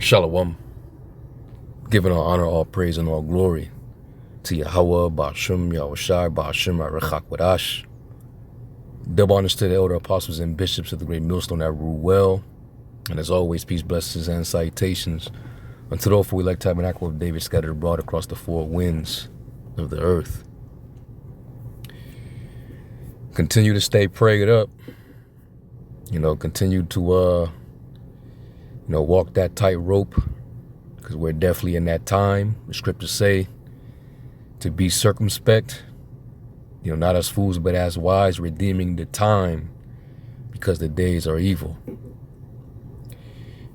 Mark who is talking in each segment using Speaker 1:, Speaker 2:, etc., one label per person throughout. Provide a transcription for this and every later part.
Speaker 1: Shalom, giving all honor, all praise, and all glory to Yahweh, Ba'ashim, Yahushai, Ba'ashim, Arechak Wadash. Double honors to the elder apostles and bishops of the great millstone that rule well. And as always, peace, blessings, and salutations unto the awful elect tabernacle of David scattered abroad across the four winds of the earth. Continue to stay prayed up. Continue to walk that tightrope, because we're definitely in that time. The scriptures say to be circumspect, not as fools, but as wise, redeeming the time, because the days are evil.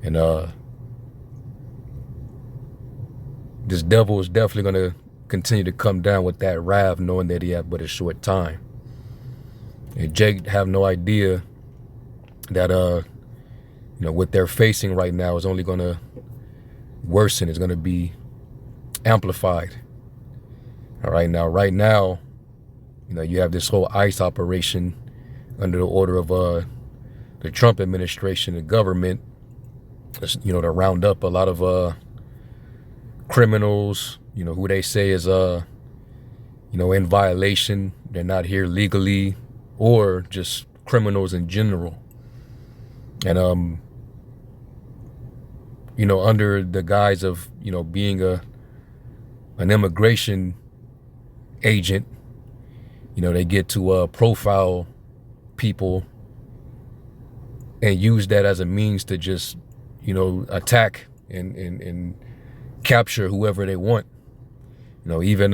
Speaker 1: And this devil is definitely going to continue to come down with that wrath, knowing that he had but a short time. And Jake have no idea that what they're facing right now is only going to worsen. It's going to be amplified. All right, right now, you have this whole ICE operation under the order of the Trump administration, the government, to round up a lot of criminals, who they say is in violation. They're not here legally, or just criminals in general. And under the guise of being an immigration agent, they get to profile people and use that as a means to just attack and capture whoever they want. Even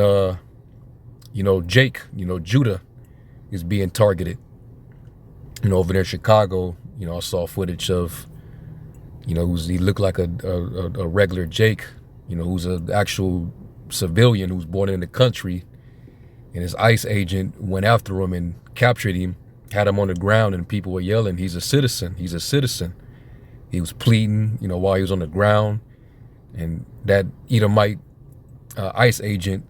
Speaker 1: Jake, Judah is being targeted. Over there in Chicago, I saw footage of he looked like a regular Jake, who's an actual civilian who's born in the country, and his ICE agent went after him and captured him, had him on the ground, and people were yelling, "He's a citizen, he's a citizen." He was pleading, while he was on the ground, and that Edomite ICE agent,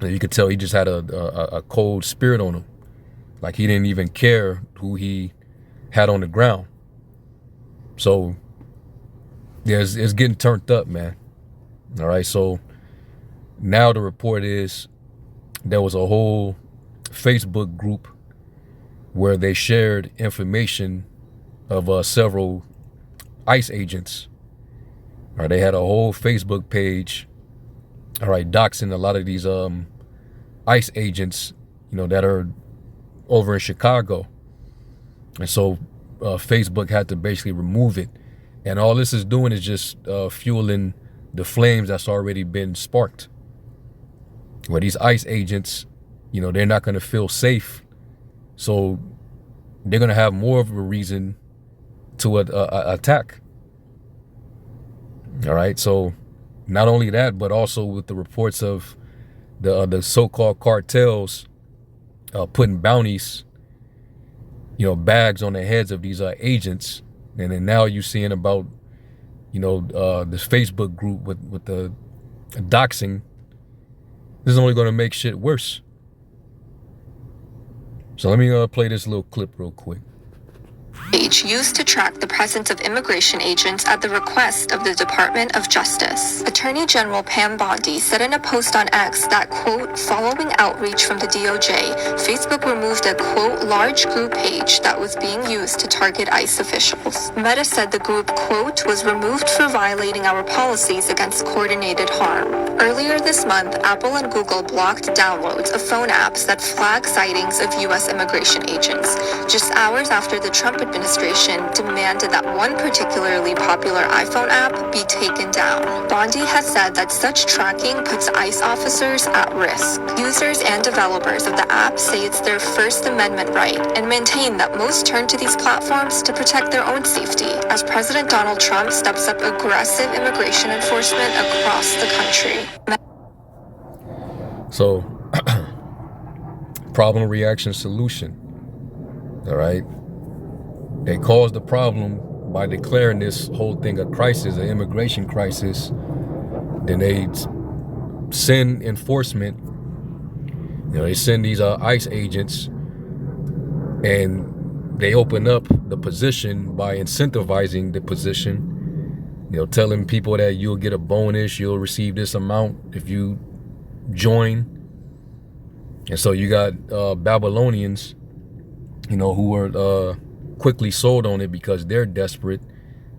Speaker 1: you could tell he just had a cold spirit on him. Like he didn't even care who he had on the ground. So it's getting turned up, man. All right, so now the report is there was a whole Facebook group where they shared information of several ICE agents. All right, they had a whole Facebook page, all right, doxing a lot of these ICE agents, that are over in Chicago. And so Facebook had to basically remove it. And all this is doing is just fueling the flames that's already been sparked. Where these ICE agents, they're not going to feel safe. So they're going to have more of a reason to attack. All right. So not only that, but also with the reports of the so-called cartels putting bounties, bags on the heads of these agents. And then now you're seeing about, this Facebook group with the doxing. This is only going to make shit worse. So let me play this little clip real quick.
Speaker 2: Used to track the presence of immigration agents at the request of the Department of Justice. Attorney General Pam Bondi said in a post on X that, quote, following outreach from the DOJ, Facebook removed a, quote, large group page that was being used to target ICE officials. Meta said the group, quote, was removed for violating our policies against coordinated harm. Earlier this month, Apple and Google blocked downloads of phone apps that flag sightings of U.S. immigration agents, just hours after the Trump administration demanded that one particularly popular iPhone app be taken down. Bondi has said that such tracking puts ICE officers at risk. Users and developers of the app say it's their First Amendment right and maintain that most turn to these platforms to protect their own safety as President Donald Trump steps up aggressive immigration enforcement across the country.
Speaker 1: So, problem, reaction, solution. All right. They caused the problem by declaring this whole thing a crisis, an immigration crisis. Then they send enforcement. They send these ICE agents, and they open up the position by incentivizing the position telling people that you'll get a bonus, you'll receive this amount if you join. And so you got Babylonians, who were quickly sold on it because they're desperate,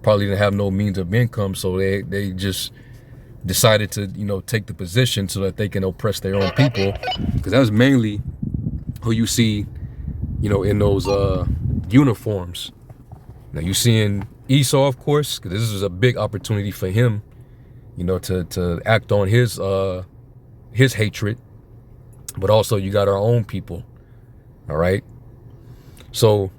Speaker 1: probably didn't have no means of income, so they just decided to take the position so that they can oppress their own people, because that's mainly who you see in those uniforms. Now you seeing Esau, of course, because this is a big opportunity for him, to act on his hatred. But also you got our own people. All right. So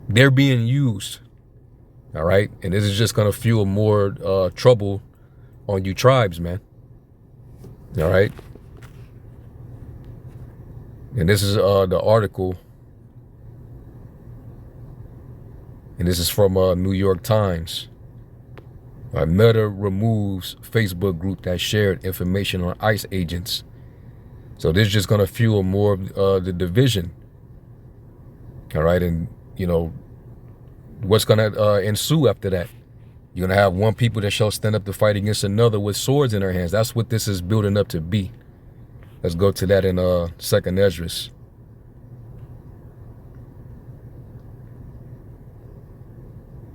Speaker 1: they're being used. All right. And this is just going to fuel more trouble on you tribes, man. All right. And this is the article. And this is from New York Times. Meta removes Facebook group that shared information on ICE agents. So this is just going to fuel more of the division. All right. And, what's going to ensue after that? You're going to have one people that shall stand up to fight against another with swords in their hands. That's what this is building up to be. Let's go to that in 2nd Esdras.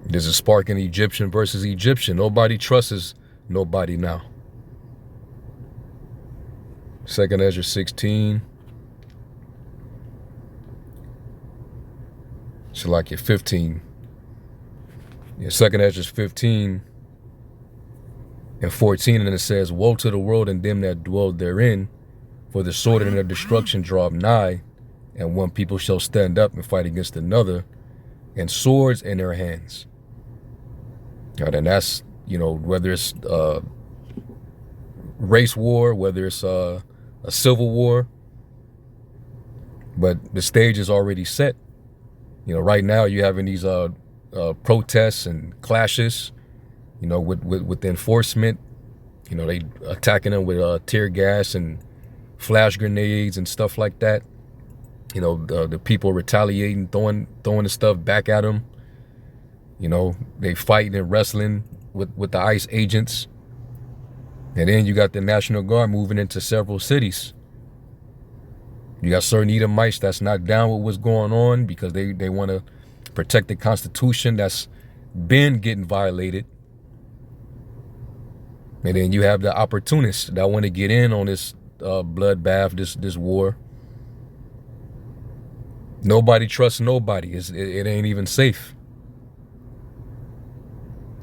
Speaker 1: This is sparking Egyptian versus Egyptian. Nobody trusts nobody now. 2nd Esdras 16. Shalakia 15. Yeah, 2nd Esdras 15 and 14, and it says, "Woe to the world and them that dwell therein, for the sword and their destruction draweth nigh, and one people shall stand up and fight against another, and swords in their hands." And that's, whether it's race war, whether it's a civil war, but the stage is already set. Right now you're having these protests and clashes, with the enforcement. They attacking them with tear gas and flash grenades and stuff like that. The people retaliating, throwing the stuff back at them. They fighting and wrestling with the ICE agents. And then you got the National Guard moving into several cities. You got certain Edomites that's not down with what's going on because they want to protect the Constitution that's been getting violated. And then you have the opportunists that want to get in on this bloodbath, this war. Nobody trusts nobody. It ain't even safe.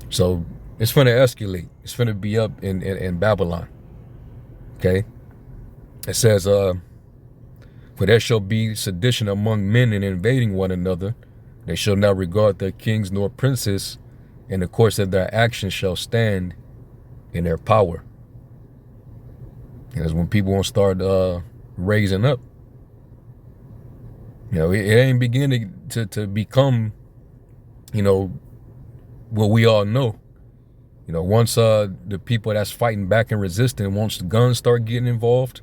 Speaker 1: So it's finna escalate. It's finna be up in Babylon. Okay. It says, "For there shall be sedition among men and invading one another. They shall not regard their kings nor princes, and the course of their actions shall stand in their power." And that's when people won't start raising up. It ain't beginning to become, what we all know. Once the people that's fighting back and resisting, once the guns start getting involved,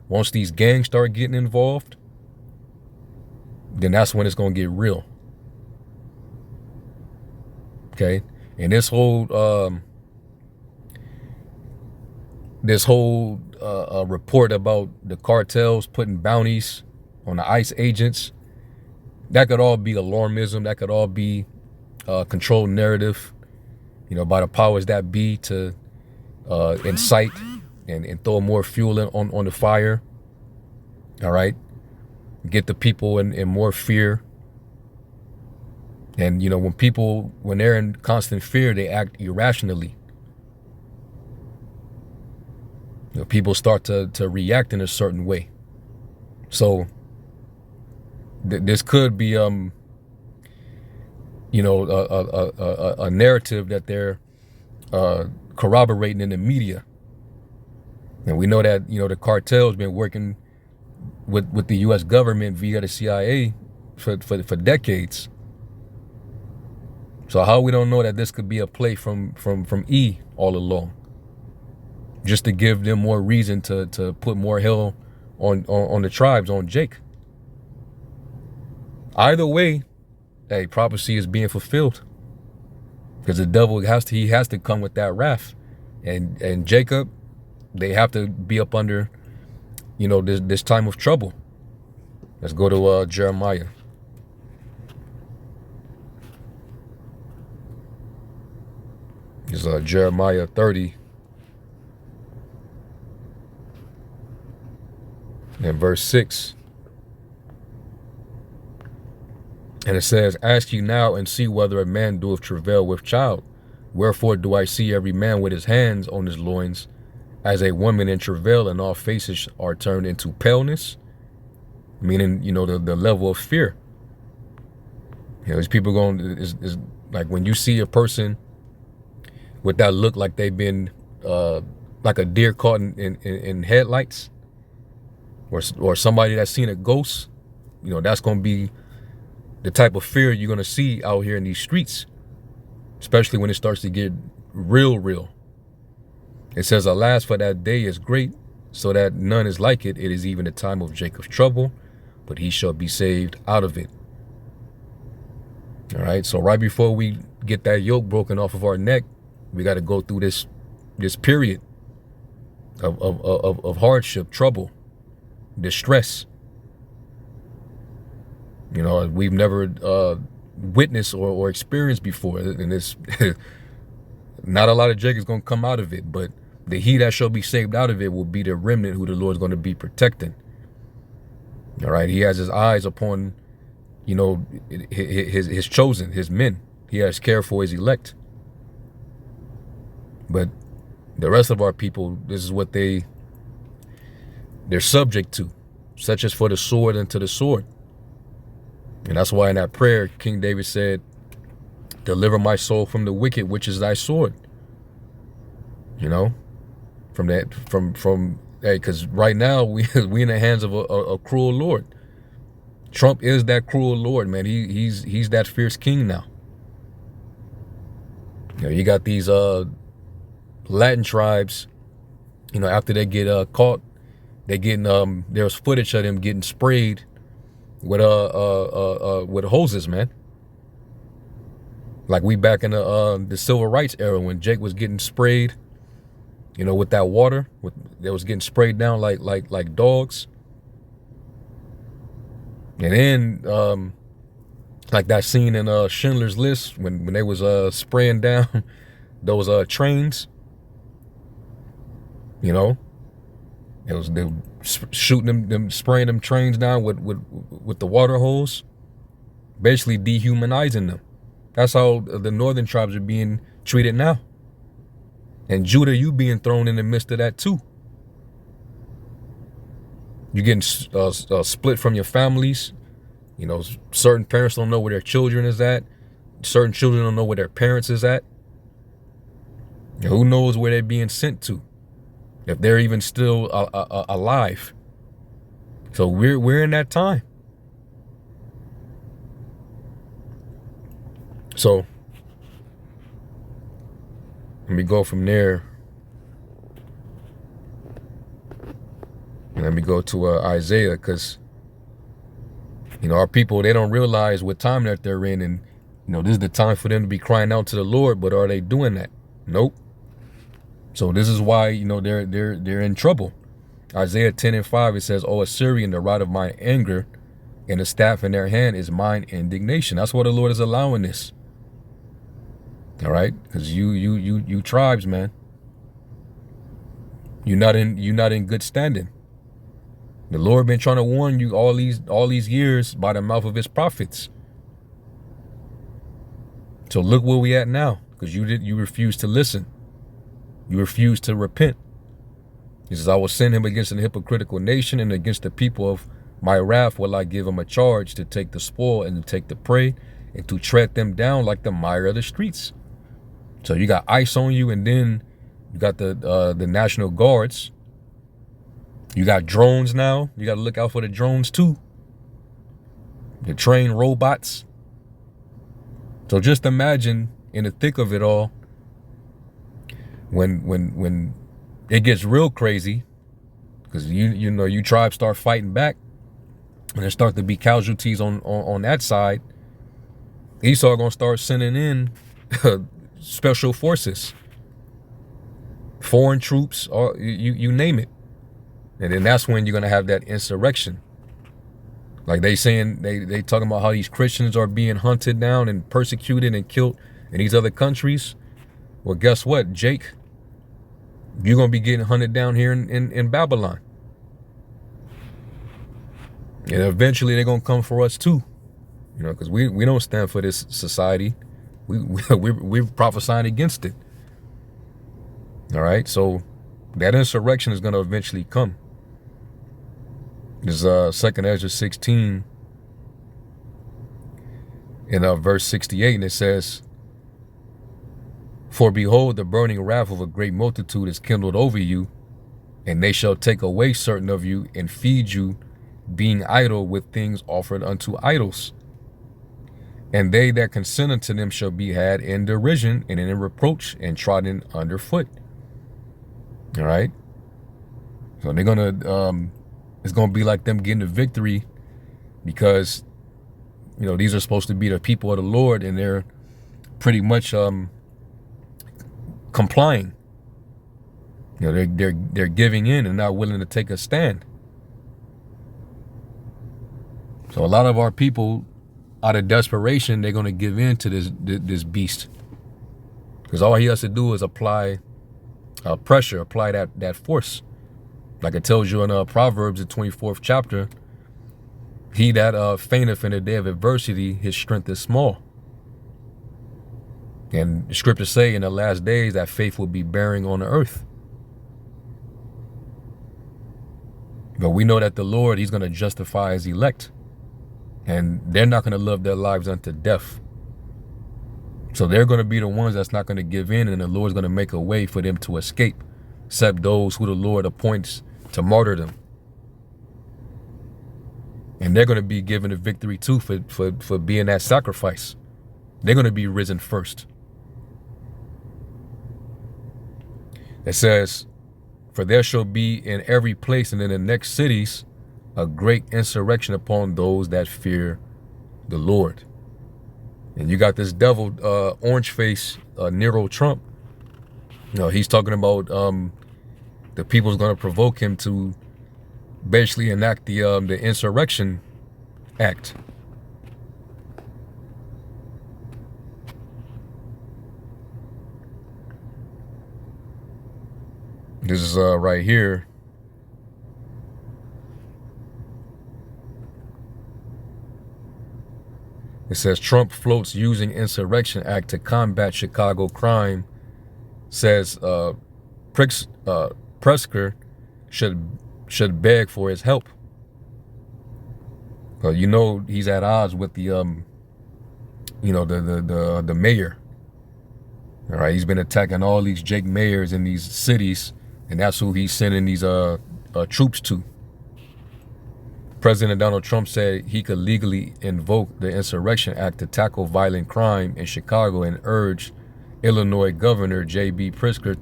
Speaker 1: once these gangs start getting involved, then that's when it's going to get real. Okay. And this whole report about the cartels putting bounties on the ICE agents, that could all be alarmism. That could all be controlled narrative, by the powers that be to incite and throw more fuel on the fire. All right. Get the people in more fear. And, when they're in constant fear, they act irrationally. People start to react in a certain way. So this could be, a narrative that they're corroborating in the media. And we know that, the cartel's been working with the U.S. government via the CIA for decades. So how we don't know that this could be a play from E all along, just to give them more reason to put more hell on the tribes, on Jake. Either way, hey, prophecy is being fulfilled. because the devil he has to come with that wrath, and Jacob, they have to be up under, this time of trouble. Let's go to Jeremiah. It's Jeremiah 30 and verse 6. And it says, ask you now and see whether a man doeth travail with child. Wherefore do I see every man with his hands on his loins, as a woman in travail, and all faces are turned into paleness? Meaning, the level of fear. These people is like when you see a person with that look like they've been like a deer caught in headlights, or somebody that's seen a ghost, that's going to be the type of fear you're going to see out here in these streets, especially when it starts to get real. It says, alas, for that day is great, so that none is like it. It is even the time of Jacob's trouble, but he shall be saved out of it. All right. So right before we get that yoke broken off of our neck, we got to go through this period of hardship, trouble, distress. We've never witnessed or experienced before, and it's not a lot of Jacob's gonna come out of it, but the he that shall be saved out of it will be the remnant who the Lord's going to be protecting. All right, he has his eyes upon, his chosen, his men. He has care for his elect. But the rest of our people, this is what they're subject to, such as for the sword and to the sword. And that's why in that prayer, King David said, deliver my soul from the wicked, which is thy sword. Because right now we in the hands of a cruel Lord. Trump is that cruel Lord, man. He's that fierce king now. You got these Latin tribes, after they get caught, they getting there's footage of them getting sprayed with hoses, man. Like we back in the civil rights era when Jake was getting sprayed, with that water, that was getting sprayed down like dogs. And then like that scene in Schindler's List when they was spraying down those trains. They were shooting them spraying them trains down with the water hose, basically dehumanizing them. That's how the northern tribes are being treated now. And Judah, you being thrown in the midst of that too. You're getting split from your families. Certain parents don't know where their children is at. Certain children don't know where their parents is at. Who knows where they're being sent to, if they're even still alive. So we're in that time. So let me go from there, and let me go to Isaiah, because our people, they don't realize what time that they're in, and this is the time for them to be crying out to the Lord. But are they doing that? Nope. So this is why they're in trouble. Isaiah 10:5, it says, "O Assyrian, the rod of my anger, and the staff in their hand is mine indignation." That's why the Lord is allowing this. All right, because you tribes, man, you're not in good standing. The Lord been trying to warn you all these years by the mouth of his prophets. So look where we at now, because you refuse to listen. You refuse to repent. He says, I will send him against an hypocritical nation, and against the people of my wrath will I give him a charge to take the spoil and to take the prey and to tread them down like the mire of the streets. So you got ICE on you, and then you got the National Guards. You got drones now. You got to look out for the drones too. The trained robots. So just imagine in the thick of it all, when it gets real crazy, because you tribes start fighting back, and there start to be casualties on that side. Esau gonna start sending in special forces, foreign troops, or you name it. And then that's when you're gonna have that insurrection. Like they saying, they talking about how these Christians are being hunted down and persecuted and killed in these other countries. Well, guess what, Jake? You're gonna be getting hunted down here in Babylon. And eventually they're gonna come for us too. You know, because we don't stand for this society. We're prophesying against it. All right, so that insurrection is gonna eventually come. This is 2nd Ezra 16 in verse 68, and it says, "For behold, the burning wrath of a great multitude is kindled over you, and they shall take away certain of you and feed you, being idle with things offered unto idols. And they that consent unto them shall be had in derision and in reproach and trodden under foot." All right. So they're gonna it's gonna be like them getting the victory, because you know these are supposed to be the people of the Lord, and they're pretty much complying. You know, they're giving in and not willing to take a stand. So a lot of our people, out of desperation, they're gonna give in to this beast, because all he has to do is apply pressure, apply that force. Like it tells you in Proverbs, the 24th chapter, he that fainteth in the day of adversity, his strength is small. And the scriptures say in the last days that faith will be bearing on the earth. But we know that the Lord, he's going to justify his elect. And they're not going to love their lives unto death. So they're going to be the ones that's not going to give in, and the Lord's going to make a way for them to escape, except those who the Lord appoints to martyr them. And they're going to be given a victory too for being that sacrifice. They're going to be risen first. It says, "For there shall be in every place and in the next cities a great insurrection upon those that fear the Lord." And you got this devil, orange face, Nero Trump. You know, he's talking about the people's going to provoke him to basically enact the Insurrection Act. This is right here. It says Trump floats using Insurrection Act to combat Chicago crime. Says Pritzker should beg for his help. You know he's at odds with the the mayor. All right, he's been attacking all these Jake mayors in these cities, and that's who he's sending these troops to. President Donald Trump said he could legally invoke the Insurrection Act to tackle violent crime in Chicago and urged Illinois Governor J.B. Pritzker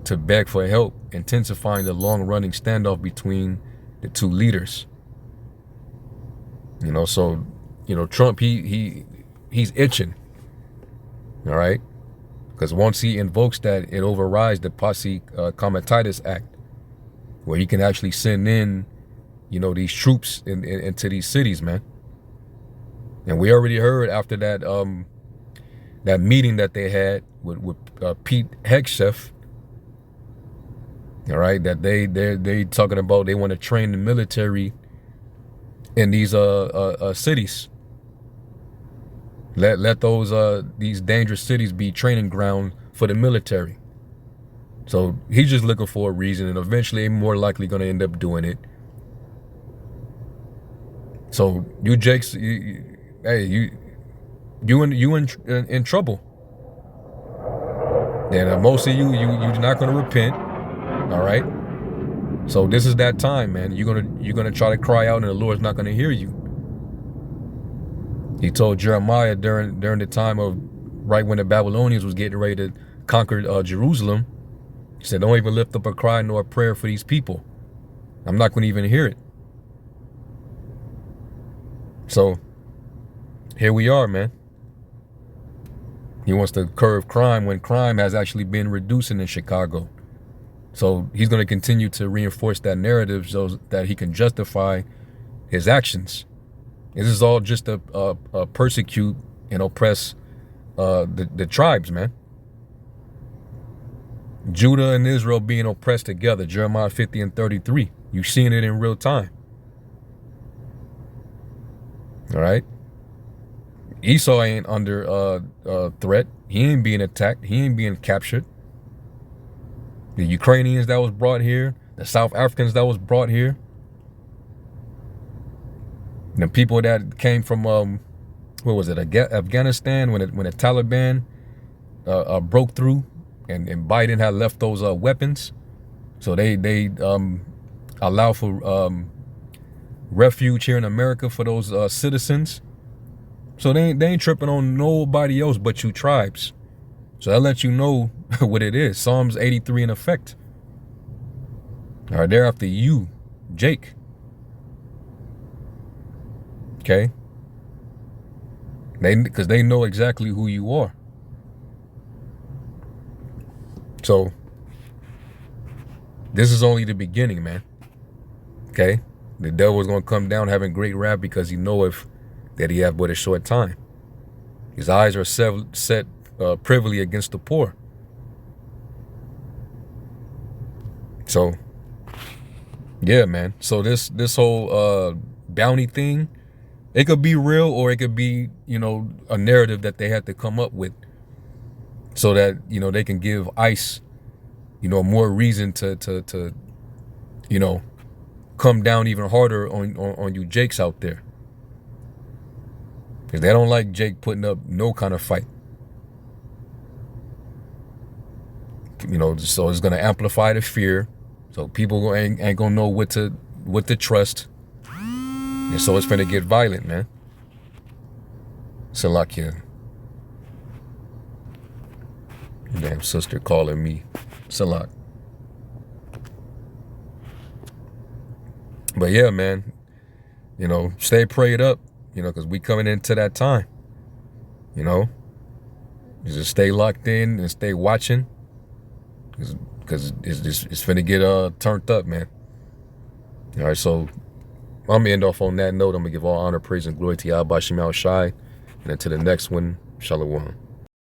Speaker 1: to beg for help, intensifying the long-running standoff between the two leaders. You know, so, you know, Trump, he's itching, all right? Because once he invokes that, it overrides the Posse Comitatus Act, where he can actually send in, you know, these troops into these cities, man. And we already heard after that that meeting that they had with Pete Hegseth, all right, that they talking about they want to train the military in these cities. Let those these dangerous cities be training ground for the military. So he's just looking for a reason, and eventually they're more likely going to end up doing it. So you Jakes, you in trouble. And most of you're not going to repent. All right. So this is that time, man. You're gonna try to cry out, and the Lord's not going to hear you. He told Jeremiah during the time of right when the Babylonians was getting ready to conquer Jerusalem. He said, "Don't even lift up a cry nor a prayer for these people. I'm not going to even hear it." So here we are, man. He wants to curb crime when crime has actually been reducing in Chicago. So he's going to continue to reinforce that narrative so that he can justify his actions. This is all just to persecute and oppress the tribes, man. Judah and Israel being oppressed together, Jeremiah 50 and 33. You're seeing it in real time. All right? Esau ain't under threat. He ain't being attacked. He ain't being captured. The Ukrainians that was brought here, the South Africans that was brought here, the people that came from what was it, Afghanistan, when the Taliban broke through, and Biden had left those weapons, so they allow for refuge here in America for those citizens. So they ain't tripping on nobody else but you tribes. So that lets you know what it is. Psalms 83 in effect. All right, they're after you, Jake. Okay? Because they know exactly who you are. So this is only the beginning, man. Okay? The devil is going to come down having great wrath because he knoweth that he hath but a short time. His eyes are set privily against the poor. So, yeah, man. So this whole bounty thing, it could be real or it could be, a narrative that they had to come up with so that, they can give ICE, more reason to come down even harder on you Jakes out there. Because they don't like Jake putting up no kind of fight. So it's going to amplify the fear. So people ain't going to know what to trust. And so it's going to get violent, man. Salakia. Damn sister calling me. Salak. But yeah, man. Stay prayed up. Because we coming into that time. Just stay locked in and stay watching. Because it's finna get turned up, man. All right, so I'm gonna end off on that note. I'm gonna give all honor, praise, and glory to Yahweh Shem Shai. And until the next one, Shalom.